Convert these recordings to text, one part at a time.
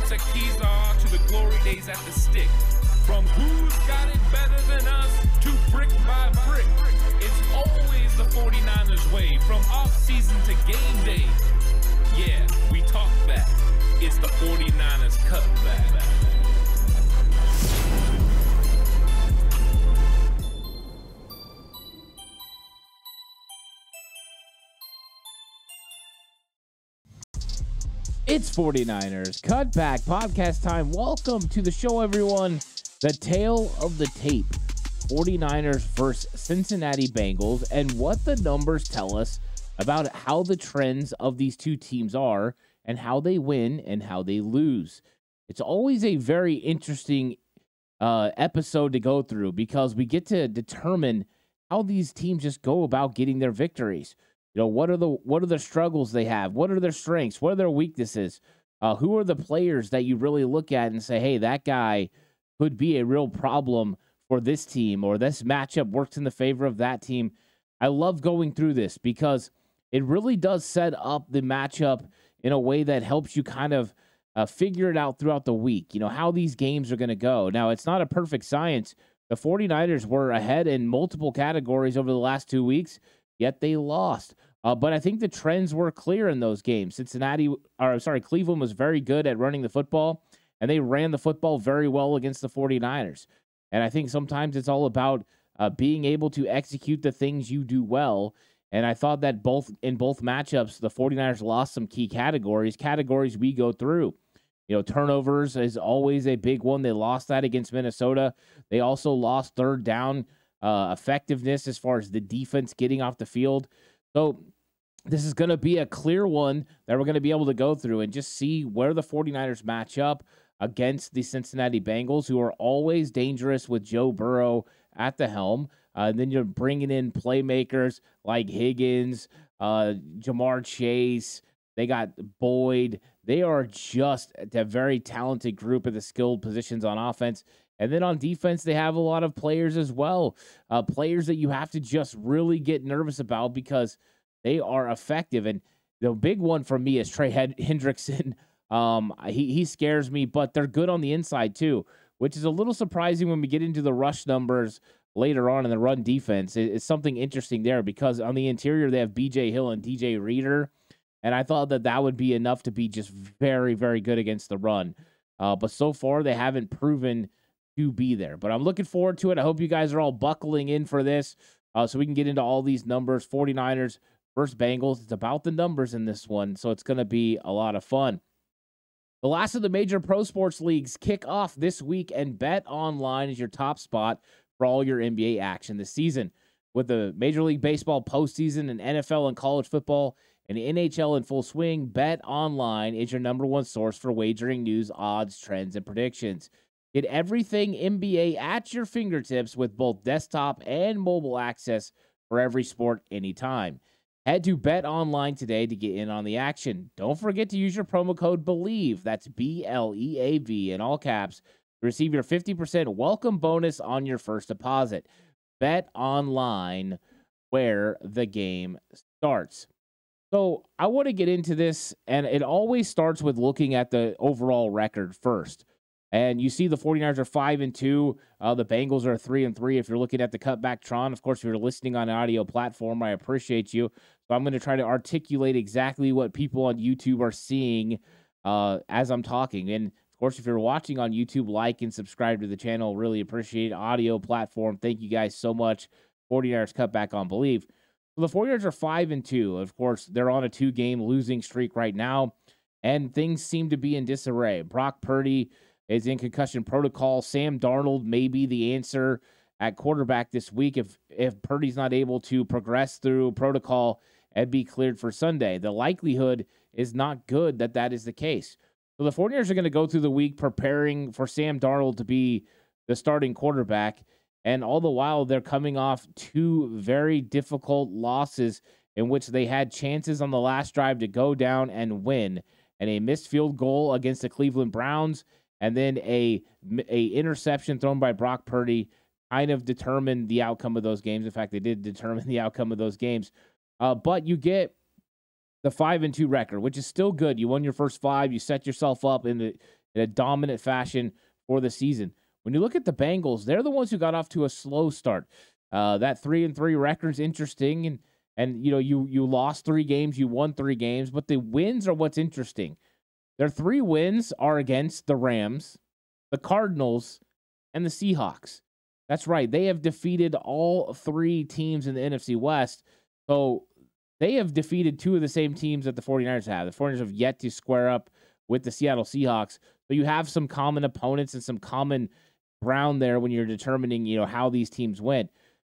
Tequila to the glory days at the stick. From who's got it better than us to brick by brick. It's always the 49ers way, from off-season to game day. Yeah, we talk back. It's the 49ers Cutback. It's 49ers Cutback Podcast time. Welcome to the show, everyone. The tale of the tape. 49ers versus Cincinnati Bengals, and what the numbers tell us about how the trends of these two teams are and how they win and how they lose. It's always a very interesting episode to go through because we get to determine how these teams just go about getting their victories. You know, what are the struggles they have? What are their strengths? What are their weaknesses? Who are the players that you really look at and say, hey, that guy could be a real problem for this team, or this matchup works in the favor of that team. I love going through this because it really does set up the matchup in a way that helps you kind of figure it out throughout the week, you know, how these games are going to go. Now, it's not a perfect science. The 49ers were ahead in multiple categories over the last 2 weeks, yet they lost. But I think the trends were clear in those games. Cleveland was very good at running the football, and they ran the football very well against the 49ers. And I think sometimes it's all about being able to execute the things you do well. And I thought that in both matchups, the 49ers lost some key categories we go through. You know, turnovers is always a big one. They lost that against Minnesota. They also lost third down effectiveness as far as the defense getting off the field. So this is going to be a clear one that we're going to be able to go through and just see where the 49ers match up against the Cincinnati Bengals, who are always dangerous with Joe Burrow at the helm. And then you're bringing in playmakers like Higgins, Jamar Chase. They got Boyd. They are just a very talented group of the skilled positions on offense. And then on defense, they have a lot of players as well, players that you have to just really get nervous about because they are effective. And the big one for me is Trey Hendrickson. He scares me, but they're good on the inside too, which is a little surprising when we get into the rush numbers later on in the run defense. It's something interesting there because on the interior, they have B.J. Hill and D.J. Reader. And I thought that would be enough to be just very, very good against the run. But so far, they haven't proven to be there. But I'm looking forward to it. I hope you guys are all buckling in for this so we can get into all these numbers. 49ers versus Bengals. It's about the numbers in this one, so it's going to be a lot of fun. The last of the major pro sports leagues kick off this week, and Bet Online is your top spot for all your NBA action this season. With the Major League Baseball postseason and NFL and college football and the NHL in full swing, Bet Online is your number one source for wagering news, odds, trends, and predictions. Get everything NBA at your fingertips with both desktop and mobile access for every sport anytime. Head to Bet Online today to get in on the action. Don't forget to use your promo code BELIEVE, that's BLEAV in all caps, to receive your 50% welcome bonus on your first deposit. Bet Online, where the game starts. So I want to get into this, and it always starts with looking at the overall record first. And you see the 49ers are 5-2. The Bengals are 3-3. If you're looking at the Cutback Tron, of course, if you're listening on an audio platform, I appreciate you. So I'm going to try to articulate exactly what people on YouTube are seeing as I'm talking. And of course, if you're watching on YouTube, like and subscribe to the channel. Really appreciate it. Audio platform. Thank you guys so much. 49ers Cutback on Believe. So the 49ers are 5-2. Of course, they're on a 2-game losing streak right now, and things seem to be in disarray. Brock Purdy is in concussion protocol. Sam Darnold may be the answer at quarterback this week if Purdy's not able to progress through protocol and be cleared for Sunday. The likelihood is not good that is the case. So the 49ers are going to go through the week preparing for Sam Darnold to be the starting quarterback, and all the while they're coming off two very difficult losses in which they had chances on the last drive to go down and win, and a missed field goal against the Cleveland Browns, and then a interception thrown by Brock Purdy kind of determined the outcome of those games. In fact, they did determine the outcome of those games. But you get the 5-2 record, which is still good. You won your first 5. You set yourself up in in a dominant fashion for the season. When you look at the Bengals, they're the ones who got off to a slow start. That 3-3 record's interesting, and you lost 3 games, you won 3 games, but the wins are what's interesting. Their 3 wins are against the Rams, the Cardinals, and the Seahawks. That's right. They have defeated all 3 teams in the NFC West. So they have defeated 2 of the same teams that the 49ers have. The 49ers have yet to square up with the Seattle Seahawks. So you have some common opponents and some common ground there when you're determining, how these teams went.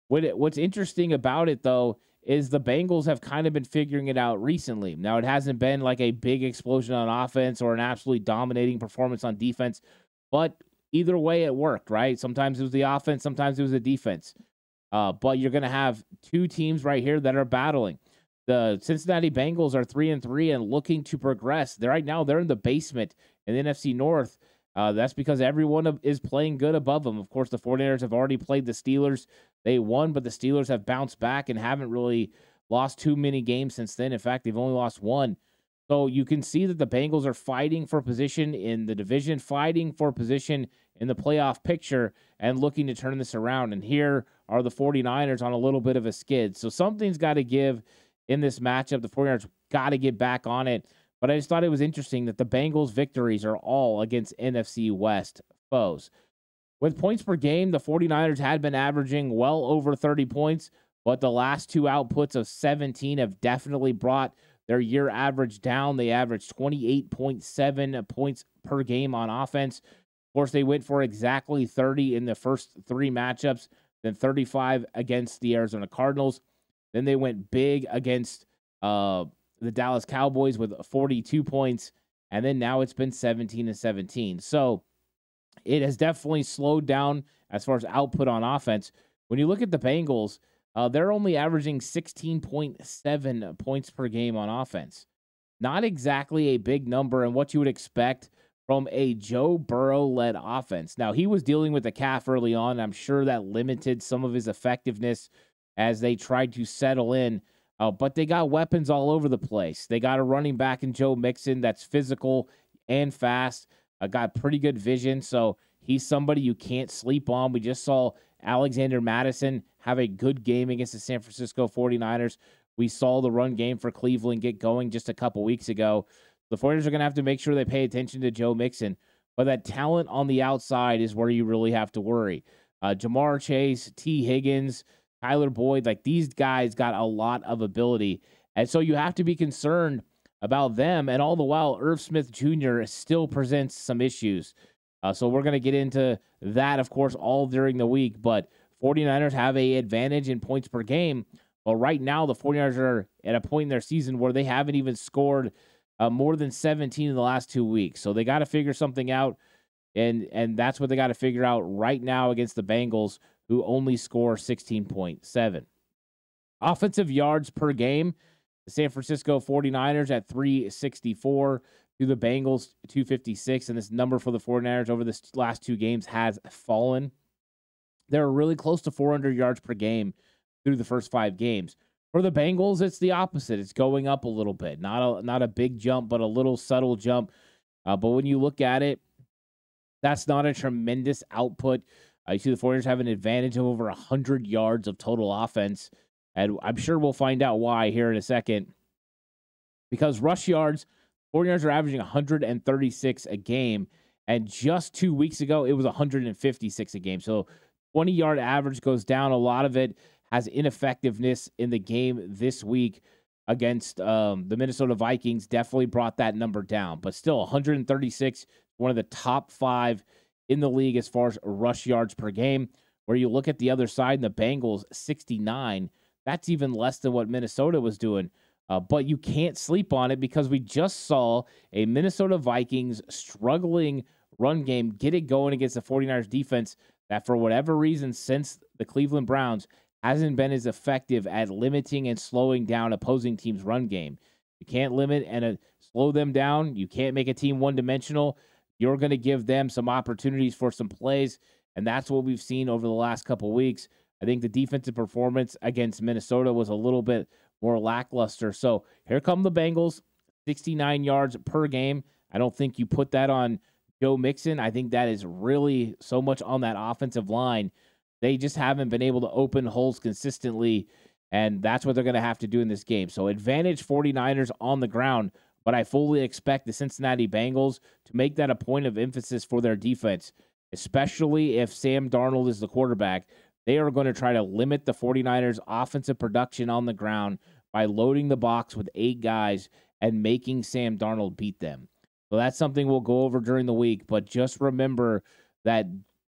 What's interesting about it, though, is the Bengals have kind of been figuring it out recently. Now, it hasn't been like a big explosion on offense or an absolutely dominating performance on defense, but either way it worked, right? Sometimes it was the offense, sometimes it was the defense. But you're going to have 2 teams right here that are battling. The Cincinnati Bengals are 3-3 and looking to progress. Right now, they're in the basement in the NFC North. That's because everyone is playing good above them. Of course, the 49ers have already played the Steelers. They won, but the Steelers have bounced back and haven't really lost too many games since then. In fact, they've only lost 1. So you can see that the Bengals are fighting for position in the division, fighting for position in the playoff picture, and looking to turn this around. And here are the 49ers on a little bit of a skid. So something's got to give in this matchup. The 49ers got to get back on it. But I just thought it was interesting that the Bengals' victories are all against NFC West foes. With points per game, the 49ers had been averaging well over 30 points, but the last 2 outputs of 17 have definitely brought their year average down. They averaged 28.7 points per game on offense. Of course, they went for exactly 30 in the first 3 matchups, then 35 against the Arizona Cardinals. Then they went big against the Dallas Cowboys with 42 points, and then now it's been 17-17. So it has definitely slowed down as far as output on offense. When you look at the Bengals, they're only averaging 16.7 points per game on offense. Not exactly a big number and what you would expect from a Joe Burrow-led offense. Now, he was dealing with a calf early on. I'm sure that limited some of his effectiveness as they tried to settle in. But they got weapons all over the place. They got a running back in Joe Mixon that's physical and fast. Got pretty good vision, so he's somebody you can't sleep on. We just saw Alexander Mattison have a good game against the San Francisco 49ers. We saw the run game for Cleveland get going just a couple weeks ago. The 49ers are going to have to make sure they pay attention to Joe Mixon, but that talent on the outside is where you really have to worry. Jamar Chase, T. Higgins, Tyler Boyd, like these guys got a lot of ability, and so you have to be concerned about them, and all the while, Irv Smith Jr. still presents some issues. So we're going to get into that, of course, all during the week, but 49ers have an advantage in points per game. Well, right now, the 49ers are at a point in their season where they haven't even scored more than 17 in the last 2 weeks. So they got to figure something out, and that's what they got to figure out right now against the Bengals, who only score 16.7. Offensive yards per game, the San Francisco 49ers at 364 to the Bengals 256, and this number for the 49ers over the last 2 games has fallen. They're really close to 400 yards per game through the first 5 games. For the Bengals, it's the opposite. It's going up a little bit. Not a big jump, but a little subtle jump. But when you look at it, that's not a tremendous output. You see the 49ers have an advantage of over 100 yards of total offense. And I'm sure we'll find out why here in a second. Because rush yards, 49ers are averaging 136 a game. And just 2 weeks ago, it was 156 a game. So 20-yard average goes down. A lot of it has ineffectiveness in the game this week against the Minnesota Vikings. Definitely brought that number down. But still, 136, one of the top 5 in the league as far as rush yards per game. Where you look at the other side, and the Bengals, 69. That's even less than what Minnesota was doing. But you can't sleep on it because we just saw a Minnesota Vikings struggling run game get it going against the 49ers defense that for whatever reason since the Cleveland Browns hasn't been as effective at limiting and slowing down opposing teams' run game. You can't limit and slow them down. You can't make a team one-dimensional. You're going to give them some opportunities for some plays, and that's what we've seen over the last couple weeks. I think the defensive performance against Minnesota was a little bit more lackluster. So here come the Bengals, 69 yards per game. I don't think you put that on Joe Mixon. I think that is really so much on that offensive line. They just haven't been able to open holes consistently, and that's what they're going to have to do in this game. So advantage 49ers on the ground, but I fully expect the Cincinnati Bengals to make that a point of emphasis for their defense, especially if Sam Darnold is the quarterback. They are going to try to limit the 49ers' offensive production on the ground by loading the box with 8 guys and making Sam Darnold beat them. So that's something we'll go over during the week, but just remember that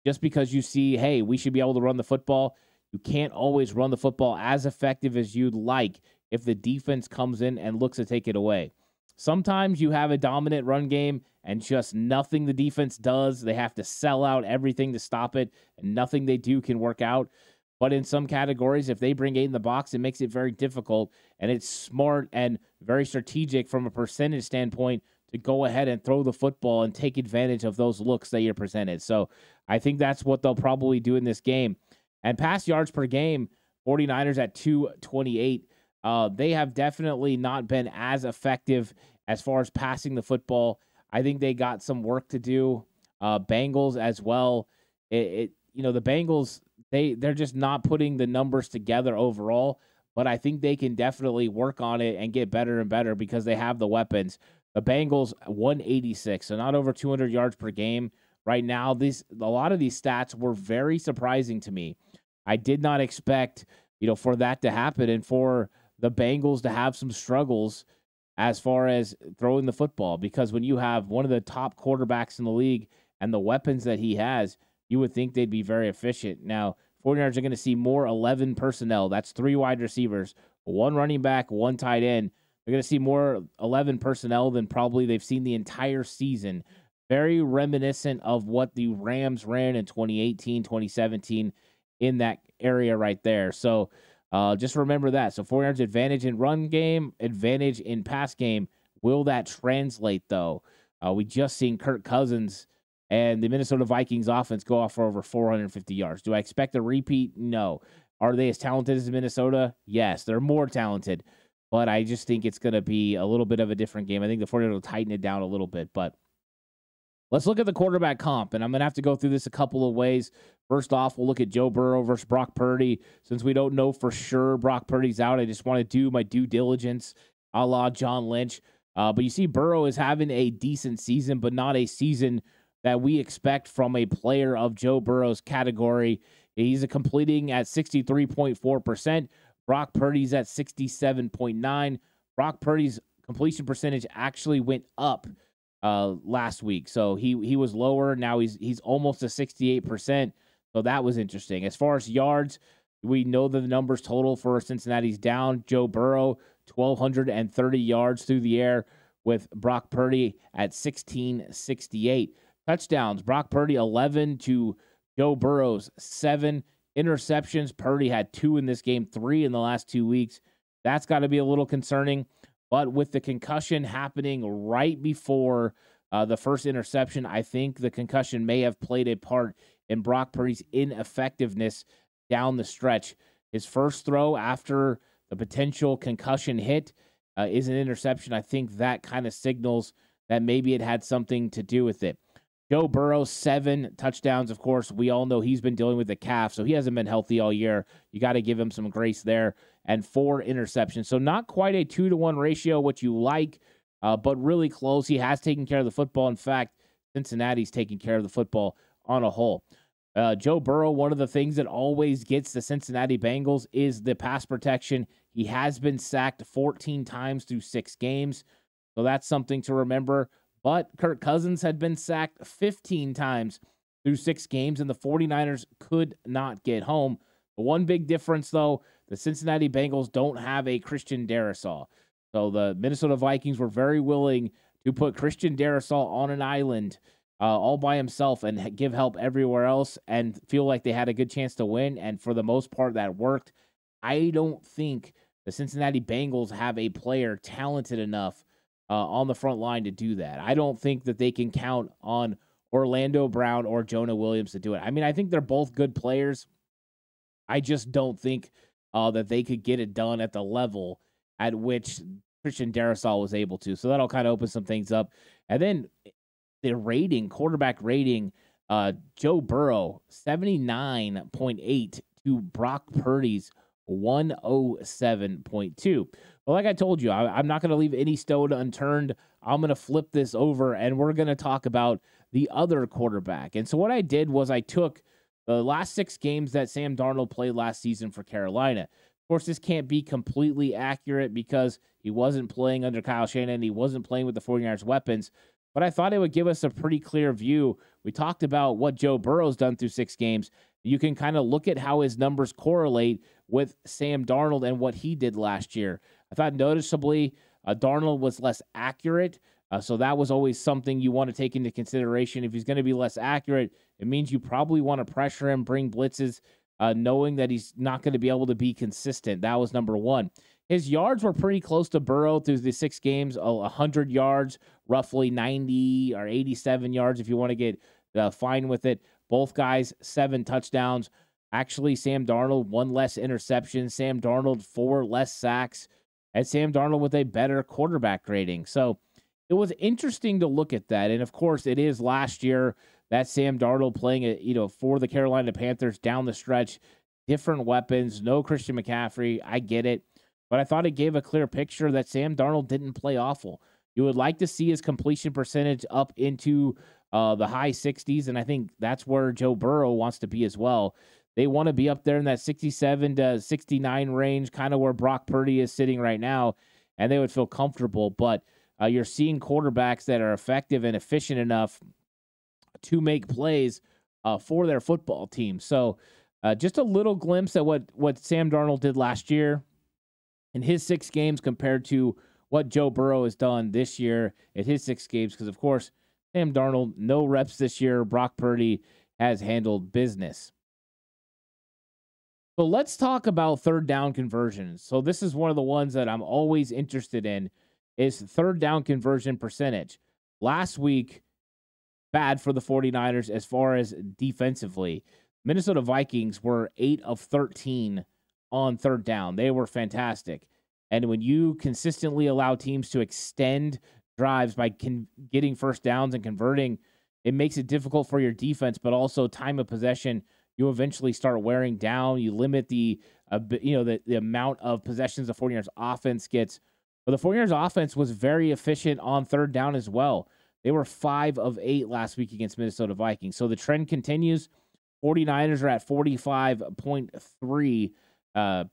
just because you see, hey, we should be able to run the football, you can't always run the football as effective as you'd like if the defense comes in and looks to take it away. Sometimes you have a dominant run game and just nothing the defense does. They have to sell out everything to stop it, and nothing they do can work out. But in some categories, if they bring 8 in the box, it makes it very difficult, and it's smart and very strategic from a percentage standpoint to go ahead and throw the football and take advantage of those looks that you're presented. So I think that's what they'll probably do in this game. And pass yards per game, 49ers at 228. They have definitely not been as effective as far as passing the football. I think they got some work to do. Bengals as well. The Bengals, they're just not putting the numbers together overall, but I think they can definitely work on it and get better and better because they have the weapons. The Bengals, 186, so not over 200 yards per game. Right now, a lot of these stats were very surprising to me. I did not expect, for that to happen and for the Bengals to have some struggles as far as throwing the football, because when you have one of the top quarterbacks in the league and the weapons that he has, you would think they'd be very efficient. Now, 49ers are going to see more 11 personnel. That's 3 wide receivers, 1 running back, 1 tight end. They're going to see more 11 personnel than probably they've seen the entire season. Very reminiscent of what the Rams ran in 2018, 2017 in that area right there. So just remember that. So 49ers advantage in run game, advantage in pass game. Will that translate, though? We just seen Kirk Cousins and the Minnesota Vikings offense go off for over 450 yards. Do I expect a repeat? No. Are they as talented as Minnesota? Yes, they're more talented. But I just think it's going to be a little bit of a different game. I think the 49ers will tighten it down a little bit. But let's look at the quarterback comp, and I'm going to have to go through this a couple of ways. First off, we'll look at Joe Burrow versus Brock Purdy. Since we don't know for sure Brock Purdy's out, I just want to do my due diligence a la John Lynch. But you see Burrow is having a decent season, but not a season that we expect from a player of Joe Burrow's category. He's completing at 63.4%. Brock Purdy's at 67.9%. Brock Purdy's completion percentage actually went up last week. So he was lower. Now he's almost to 68%. So that was interesting. As far as yards, we know that the numbers total for Cincinnati's down. Joe Burrow, 1,230 yards through the air, with Brock Purdy at 1,668. Touchdowns, Brock Purdy 11 to Joe Burrow's 7. Interceptions, Purdy had 2 in this game, 3 in the last 2 weeks. That's got to be a little concerning. But with the concussion happening right before the first interception, I think the concussion may have played a part in Brock Purdy's ineffectiveness down the stretch. His first throw after the potential concussion hit is an interception. I think that kind of signals that maybe it had something to do with it. Joe Burrow, 7 touchdowns. Of course, we all know he's been dealing with the calf, so he hasn't been healthy all year. You got to give him some grace there. And 4 interceptions. So not quite a 2-to-1 ratio, what you like, but really close. He has taken care of the football. In fact, Cincinnati's taking care of the football on a whole. Joe Burrow, one of the things that always gets the Cincinnati Bengals is the pass protection. He has been sacked 14 times through 6 games, so that's something to remember. But Kirk Cousins had been sacked 15 times through 6 games, and the 49ers could not get home. The one big difference, though, the Cincinnati Bengals don't have a Christian Darrisaw. So the Minnesota Vikings were very willing to put Christian Darrisaw on an island all by himself and give help everywhere else and feel like they had a good chance to win. And for the most part, that worked. I don't think the Cincinnati Bengals have a player talented enough on the front line to do that. I don't think that they can count on Orlando Brown or Jonah Williams to do it. I mean, I think they're both good players. I just don't think that they could get it done at the level at which Christian Darrisaw was able to. So that'll kind of open some things up. And then quarterback rating, Joe Burrow, 79.8 to Brock Purdy's 107.2. Well, like I told you, I'm not going to leave any stone unturned. I'm going to flip this over, and we're going to talk about the other quarterback. And so what I did was I took the last 6 games that Sam Darnold played last season for Carolina. Of course, this can't be completely accurate because he wasn't playing under Kyle Shanahan. He wasn't playing with the 49ers weapons. But I thought it would give us a pretty clear view. We talked about what Joe Burrow's done through 6 games. You can kind of look at how his numbers correlate with Sam Darnold and what he did last year. I thought noticeably Darnold was less accurate. So that was always something you want to take into consideration. If he's going to be less accurate, it means you probably want to pressure him, bring blitzes, knowing that he's not going to be able to be consistent. That was number one. His yards were pretty close to Burrow through the 6 games, 100 yards, roughly 90 or 87 yards if you want to get fine with it. Both guys, 7 touchdowns. Actually, Sam Darnold, 1 less interception. Sam Darnold, 4 less sacks. And Sam Darnold with a better quarterback rating. So it was interesting to look at that. And, of course, it is last year that Sam Darnold playing for the Carolina Panthers down the stretch. Different weapons, no Christian McCaffrey. I get it. But I thought it gave a clear picture that Sam Darnold didn't play awful. You would like to see his completion percentage up into the high 60s, and I think that's where Joe Burrow wants to be as well. They want to be up there in that 67 to 69 range, kind of where Brock Purdy is sitting right now, and they would feel comfortable. But you're seeing quarterbacks that are effective and efficient enough to make plays for their football team. So just a little glimpse at what Sam Darnold did last year in his 6 games compared to what Joe Burrow has done this year at his 6 games. Because, of course, Sam Darnold, no reps this year. Brock Purdy has handled business. So let's talk about third down conversions. So this is one of the ones that I'm always interested in is third down conversion percentage. Last week, bad for the 49ers as far as defensively. Minnesota Vikings were 8 of 13 on third down. They were fantastic. And when you consistently allow teams to extend drives by getting first downs and converting, it makes it difficult for your defense, but also time of possession, you eventually start wearing down. You limit the amount of possessions the 49ers offense gets. But the 49ers offense was very efficient on third down as well. They were 5 of 8 last week against Minnesota Vikings. So the trend continues. 49ers are at 45.3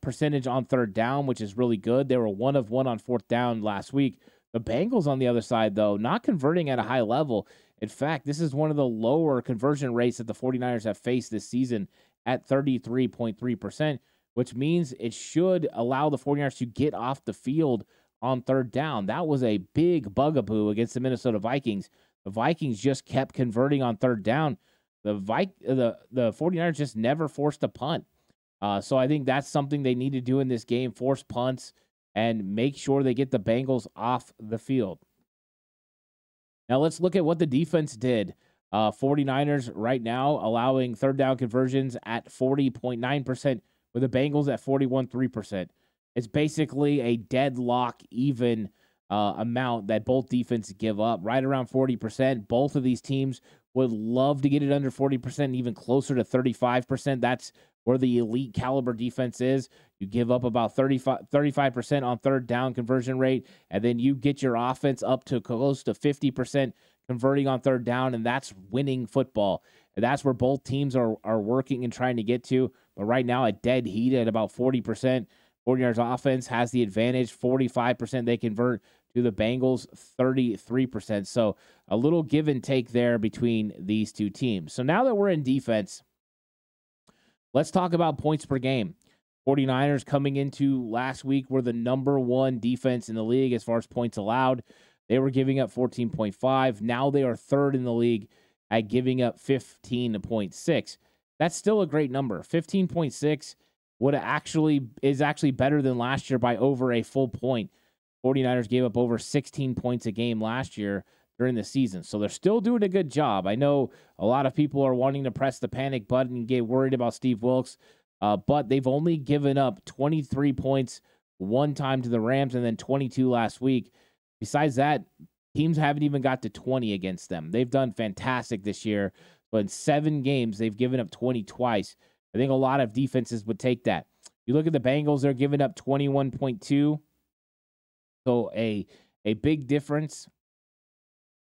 percentage on third down, which is really good. They were 1 of 1 on fourth down last week. The Bengals on the other side, though, not converting at a high level. In fact, this is one of the lower conversion rates that the 49ers have faced this season at 33.3%, which means it should allow the 49ers to get off the field on third down. That was a big bugaboo against the Minnesota Vikings. The Vikings just kept converting on third down. The 49ers just never forced a punt. So I think that's something they need to do in this game, force punts and make sure they get the Bengals off the field. Now let's look at what the defense did. 49ers right now allowing third down conversions at 40.9% with the Bengals at 41.3%. It's basically a deadlock even amount that both defenses give up, right around 40%. Both of these teams would love to get it under 40%, even closer to 35%. That's where the elite caliber defense is. You give up about 35% on third down conversion rate, and then you get your offense up to close to 50% converting on third down, and that's winning football. And that's where both teams are working and trying to get to. But right now, a dead heat at about 40%. 49ers offense has the advantage, 45% they convert to the Bengals, 33%. So a little give and take there between these two teams. So now that we're in defense, let's talk about points per game. 49ers coming into last week were the number 1 defense in the league as far as points allowed. They were giving up 14.5. Now they are third in the league at giving up 15.6. That's still a great number. 15.6 is actually better than last year by over a full point. 49ers gave up over 16 points a game last year during the season. So they're still doing a good job. I know a lot of people are wanting to press the panic button and get worried about Steve Wilks, but they've only given up 23 points one time to the Rams and then 22 last week. Besides that, teams haven't even got to 20 against them. They've done fantastic this year, but in 7 games, they've given up 20 twice. I think a lot of defenses would take that. You look at the Bengals, they're giving up 21.2. So a big difference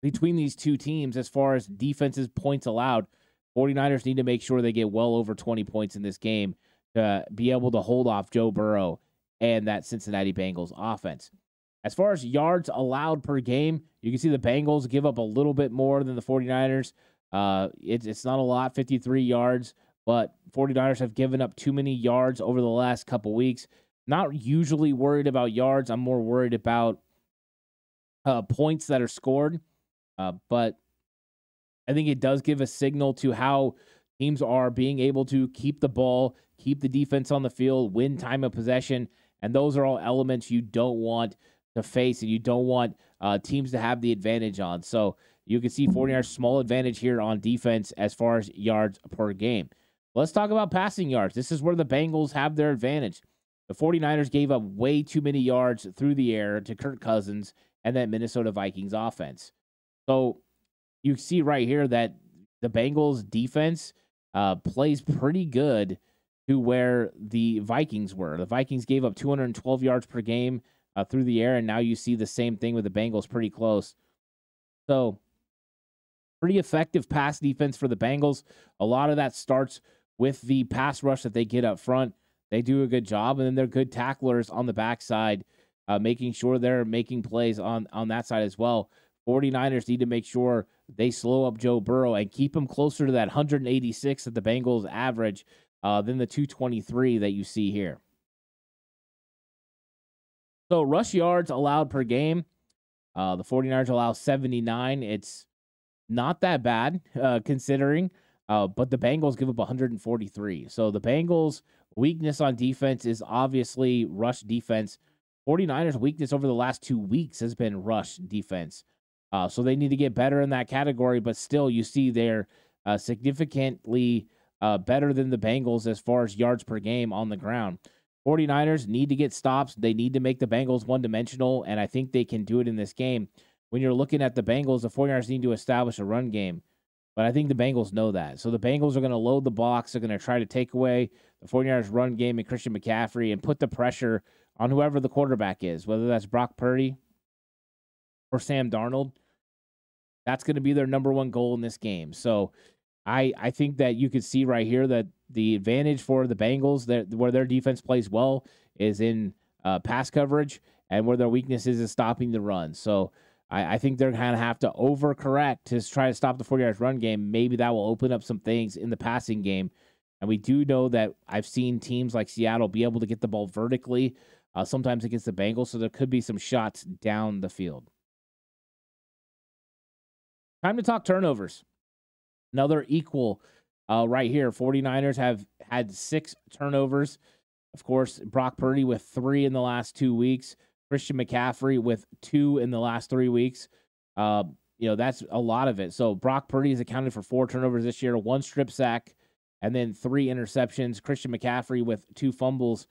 between these two teams as far as defenses points allowed. 49ers need to make sure they get well over 20 points in this game to be able to hold off Joe Burrow and that Cincinnati Bengals offense. As far as yards allowed per game, you can see the Bengals give up a little bit more than the 49ers. It's not a lot, 53 yards, but 49ers have given up too many yards over the last couple weeks. Not usually worried about yards. I'm more worried about points that are scored. But I think it does give a signal to how teams are being able to keep the ball, keep the defense on the field, win time of possession. And those are all elements you don't want to face and you don't want teams to have the advantage on. So you can see 49ers small advantage here on defense as far as yards per game. Let's talk about passing yards. This is where the Bengals have their advantage. The 49ers gave up way too many yards through the air to Kirk Cousins and that Minnesota Vikings offense. So you see right here that the Bengals defense plays pretty good to where the Vikings were. The Vikings gave up 212 yards per game through the air, and now you see the same thing with the Bengals pretty close. So pretty effective pass defense for the Bengals. A lot of that starts with the pass rush that they get up front. They do a good job, and then they're good tacklers on the backside, making sure they're making plays on that side as well. 49ers need to make sure they slow up Joe Burrow and keep him closer to that 186 that the Bengals average than the 223 that you see here. So rush yards allowed per game, the 49ers allow 79. It's not that bad considering, but the Bengals give up 143. So the Bengals' weakness on defense is obviously rush defense. 49ers' weakness over the last 2 weeks has been rush defense. So they need to get better in that category, but still you see they're significantly better than the Bengals as far as yards per game on the ground. 49ers need to get stops. They need to make the Bengals one-dimensional, and I think they can do it in this game. When you're looking at the Bengals, the 49ers need to establish a run game, but I think the Bengals know that. So the Bengals are going to load the box. They're going to try to take away the 49ers run game and Christian McCaffrey and put the pressure on whoever the quarterback is, whether that's Brock Purdy or Sam Darnold. That's going to be their number one goal in this game. So I think that you could see right here that the advantage for the Bengals, where their defense plays well, is in pass coverage, and where their weakness is stopping the run. So I think they're going to have to overcorrect to try to stop the 49ers run game. Maybe that will open up some things in the passing game. And we do know that I've seen teams like Seattle be able to get the ball vertically, sometimes against the Bengals, so there could be some shots down the field. Time to talk turnovers. Another equal right here. 49ers have had 6 turnovers. Of course, Brock Purdy with 3 in the last 2 weeks. Christian McCaffrey with 2 in the last 3 weeks. That's a lot of it. So Brock Purdy has accounted for 4 turnovers this year, 1 strip sack, and then 3 interceptions. Christian McCaffrey with 2 fumbles,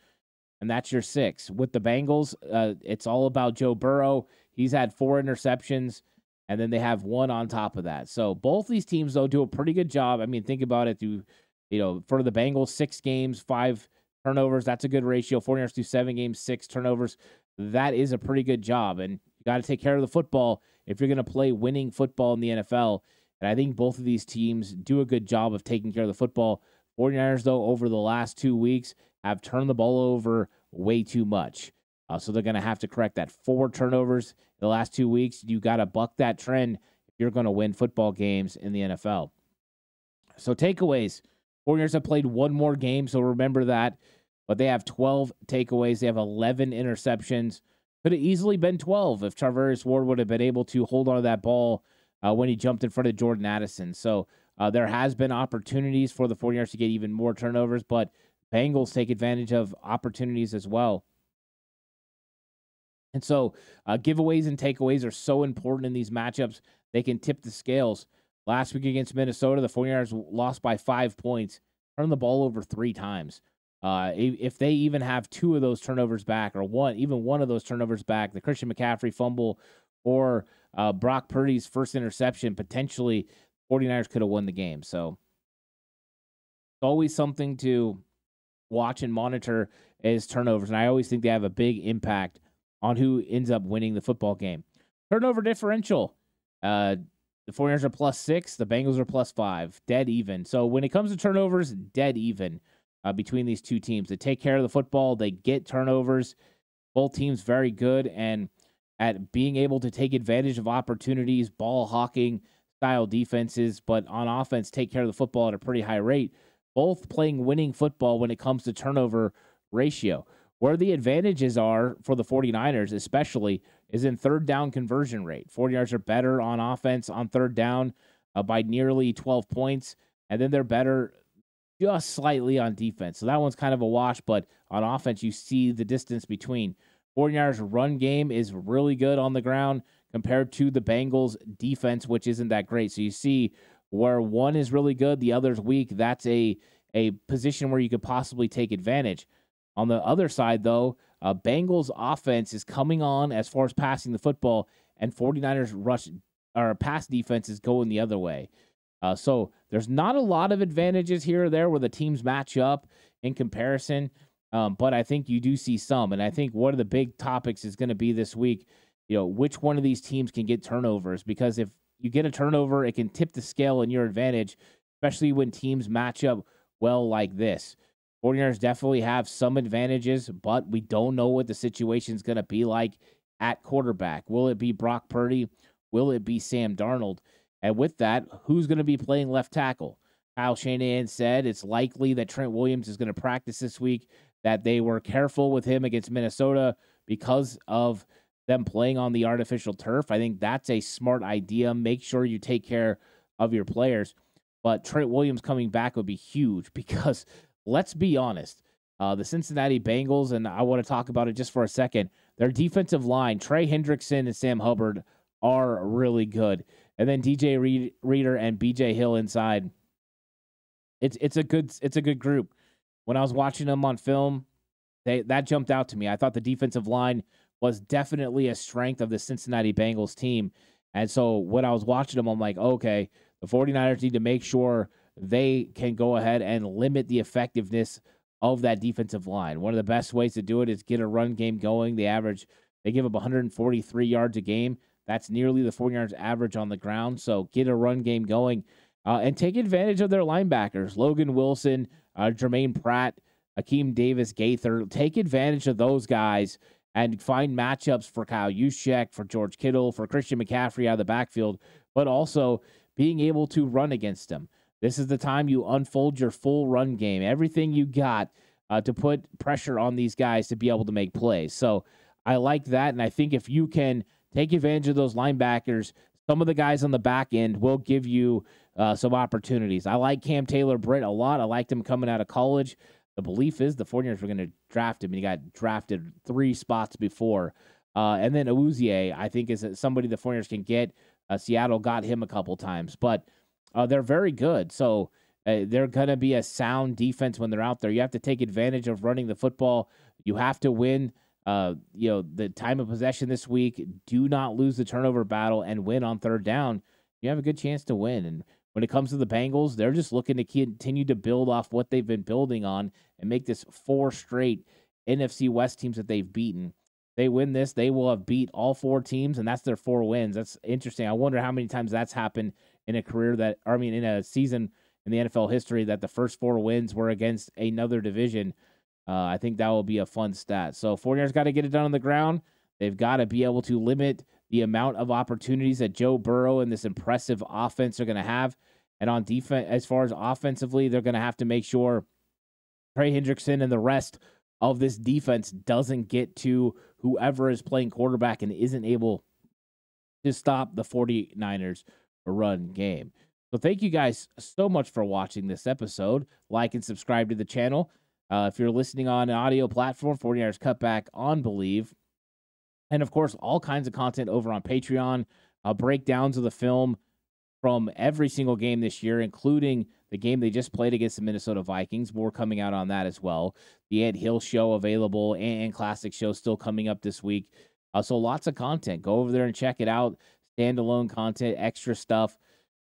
and that's your 6. With the Bengals, it's all about Joe Burrow. He's had 4 interceptions, and then they have 1 on top of that. So both these teams, though, do a pretty good job. I mean, think about it. For the Bengals, 6 games, 5 turnovers. That's a good ratio. 49ers do 7 games, 6 turnovers. That is a pretty good job. And you got to take care of the football if you're going to play winning football in the NFL. And I think both of these teams do a good job of taking care of the football. 49ers, though, over the last 2 weeks have turned the ball over way too much. So they're going to have to correct that. 4 turnovers in the last 2 weeks. You got to buck that trend if you're going to win football games in the NFL. So takeaways. 49ers have played 1 more game, so remember that. But they have 12 takeaways. They have 11 interceptions. Could have easily been 12 if Charvarius Ward would have been able to hold on to that ball when he jumped in front of Jordan Addison. So there has been opportunities for the 49ers to get even more turnovers, but Bengals take advantage of opportunities as well. And so giveaways and takeaways are so important in these matchups. They can tip the scales. Last week against Minnesota, the 49ers lost by 5 points, turned the ball over 3 times. If they even have 2 of those turnovers back, or one of those turnovers back, the Christian McCaffrey fumble or Brock Purdy's first interception, potentially 49ers could have won the game. So it's always something to watch and monitor is turnovers. And I always think they have a big impact on who ends up winning the football game. Turnover differential. The 49ers are +6. The Bengals are +5. Dead even. So when it comes to turnovers, dead even between these two teams. They take care of the football. They get turnovers. Both teams very good and at being able to take advantage of opportunities, ball hawking style defenses, but on offense, take care of the football at a pretty high rate. Both playing winning football when it comes to turnover ratio. Where the advantages are for the 49ers, especially, is in third down conversion rate. 49ers are better on offense on third down by nearly 12 points, and then they're better just slightly on defense. So that one's kind of a wash, but on offense, you see the distance between. 49ers run game is really good on the ground compared to the Bengals defense, which isn't that great. So you see where one is really good, the other's weak. That's a position where you could possibly take advantage. On the other side, though, Bengals offense is coming on as far as passing the football, and 49ers rush or pass defense is going the other way. So there's not a lot of advantages here or there where the teams match up in comparison, but I think you do see some. And I think one of the big topics is going to be this week, which one of these teams can get turnovers, because if you get a turnover, it can tip the scale in your advantage, especially when teams match up well like this. 49ers definitely have some advantages, but we don't know what the situation is going to be like at quarterback. Will it be Brock Purdy? Will it be Sam Darnold? And with that, who's going to be playing left tackle? Kyle Shanahan said it's likely that Trent Williams is going to practice this week, that they were careful with him against Minnesota because of them playing on the artificial turf. I think that's a smart idea. Make sure you take care of your players. But Trent Williams coming back would be huge because, let's be honest, the Cincinnati Bengals, and I want to talk about it just for a second, their defensive line, Trey Hendrickson and Sam Hubbard, are really good. And then DJ Reader and BJ Hill inside. It's a good group. When I was watching them on film, that jumped out to me. I thought the defensive line was definitely a strength of the Cincinnati Bengals team. And so when I was watching them, I'm like, okay, the 49ers need to make sure they can go ahead and limit the effectiveness of that defensive line. One of the best ways to do it is get a run game going. They give up 143 yards a game. That's nearly the 49ers average on the ground. So get a run game going and take advantage of their linebackers. Logan Wilson, Jermaine Pratt, Akeem Davis Gaither. Take advantage of those guys and find matchups for Kyle Juszczyk, for George Kittle, for Christian McCaffrey out of the backfield, but also being able to run against them. This is the time you unfold your full run game, everything you got to put pressure on these guys to be able to make plays. So I like that, and I think if you can take advantage of those linebackers, some of the guys on the back end will give you some opportunities. I like Cam Taylor-Britt a lot. I liked him coming out of college. The belief is the 49ers were going to draft him, and he got drafted 3 spots before. And then Awuzie, I think, is somebody the 49ers can get. Seattle got him a couple times, but they're very good. So they're going to be a sound defense when they're out there. You have to take advantage of running the football. You have to win the time of possession this week. Do not lose the turnover battle and win on third down. You have a good chance to win. And when it comes to the Bengals, they're just looking to continue to build off what they've been building on and make this 4 straight NFC West teams that they've beaten. They win this, they will have beat all 4 teams, and that's their 4 wins. That's interesting. I wonder how many times that's happened in a season in the NFL history that the first 4 wins were against another division. I think that will be a fun stat. So 49ers got to get it done on the ground. They've got to be able to limit the amount of opportunities that Joe Burrow and this impressive offense are going to have. And on defense, as far as offensively, they're going to have to make sure Trey Hendrickson and the rest of this defense doesn't get to whoever is playing quarterback and isn't able to stop the 49ers run game. So thank you guys so much for watching this episode. Like and subscribe to the channel. If you're listening on an audio platform, 49ers Cutback on Believe. And, of course, all kinds of content over on Patreon, breakdowns of the film from every single game this year, including the game they just played against the Minnesota Vikings. More coming out on that as well. The Ed Hill Show available and Classic Show still coming up this week. So lots of content. Go over there and check it out. standalone content, extra stuff.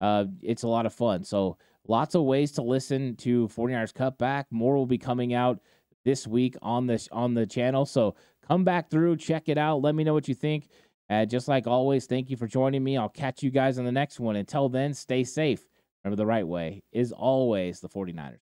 It's a lot of fun. So lots of ways to listen to 49ers Cutback. More will be coming out this week on the channel. So come back through, check it out. Let me know what you think. Just like always, thank you for joining me. I'll catch you guys on the next one. Until then, stay safe. Remember, the right way is always the 49ers.